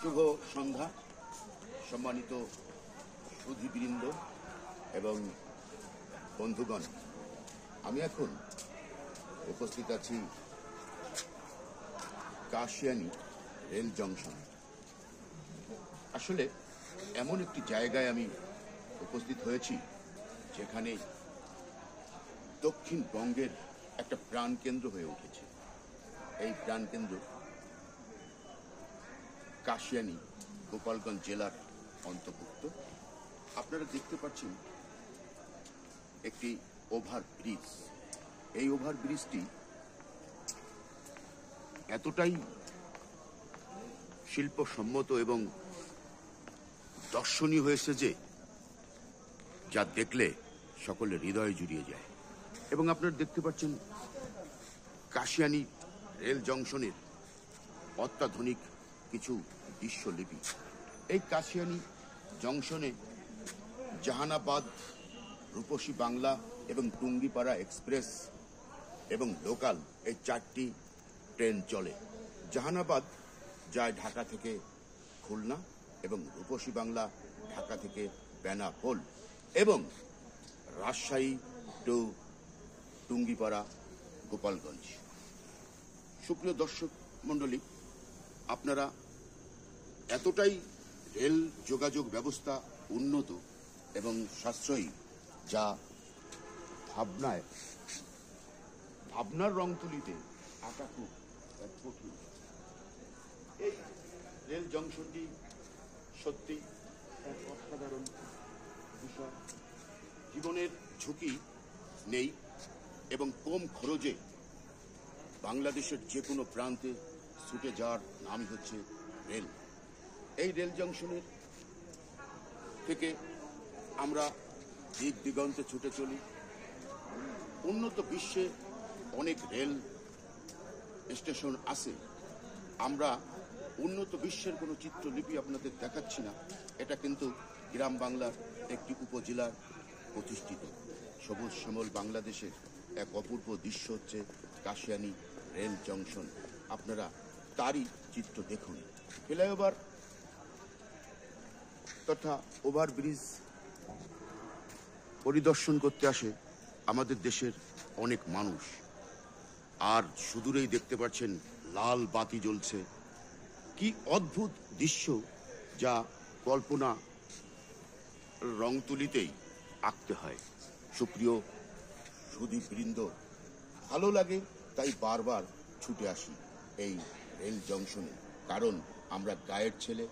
শুভ সন্ধ্যা সম্মানিত সুধীবৃন্দ এবং বন্ধুগণ। আমি এখন উপস্থিত আছি কাশিয়ানী রেল জংশন। আসলে এমন একটি জায়গায় আমি উপস্থিত হয়েছি যেখানে দক্ষিণবঙ্গের একটা প্রাণকেন্দ্র হয়ে উঠেছে। এই প্রাণকেন্দ্র কাশিয়ানী গোপালগঞ্জ জেলার অন্তর্ভুক্ত। আপনারা দেখতে পাচ্ছেন একটি ওভারব্রিজ। এই ওভারব্রিজটি এতটাই শিল্পসম্মত এবং দর্শনীয় হয়েছে যে যা দেখলে সকলের হৃদয় জুড়িয়ে যায়। এবং আপনারা দেখতে পাচ্ছেন কাশিয়ানী রেল জংশনের অত্যাধুনিক কিছু দৃশ্যলিপি। এই কাশিয়ানী জংশনে জাহানাবাদ, রূপসী বাংলা এবং টুঙ্গিপাড়া এক্সপ্রেস এবং লোকাল এই 4টি ট্রেন চলে। জাহানাবাদ যায় ঢাকা থেকে খুলনা এবং রূপসী বাংলা ঢাকা থেকে বেনাপোল এবং রাজশাহী টু টুঙ্গিপাড়া গোপালগঞ্জ। সুপ্রিয় দর্শক মণ্ডলী, আপনারা এতটাই রেল যোগাযোগ ব্যবস্থা উন্নত এবং সাশ্রয়ী যা ভাবনার রং তুলিতে আঁকা খুব কঠিন। এই রেল জংশনটি সত্যি এক অসাধারণ বিষয়। জীবনের ঝুঁকি নেই এবং কম খরচে বাংলাদেশের যে কোনো প্রান্তে ছুটে যাওয়ার নামই হচ্ছে রেল। এই রেল জংশনের থেকে আমরা দিক দিগন্তে ছুটে চলি। উন্নত বিশ্বে অনেক রেল স্টেশন আছে। আমরা উন্নত বিশ্বের কোনো চিত্রলিপি আপনাদের দেখাচ্ছি না, এটা কিন্তু গ্রাম বাংলার একটি উপজেলার প্রতিষ্ঠিত সবুজ শ্যামল বাংলাদেশের এক অপূর্ব দৃশ্য হচ্ছে কাশিয়ানী রেল জংশন। আপনারা তারই চিত্র দেখুন। ফ্লাইওভার তথা ওভারব্রিজ পরিদর্শন করতে আসে আমাদের দেশের অনেক মানুষ। আর সুদূরেই দেখতে পাচ্ছেন লাল বাতি জ্বলছে। কি অদ্ভুত দৃশ্য, যা কল্পনা রং তুলিতেই আঁকতে হয়। সুপ্রিয় সুধীবৃন্দ, ভালো লাগে তাই বারবার ছুটে আসি এই রেল জংশনে, কারণ আমরা গায়ের ছেলে।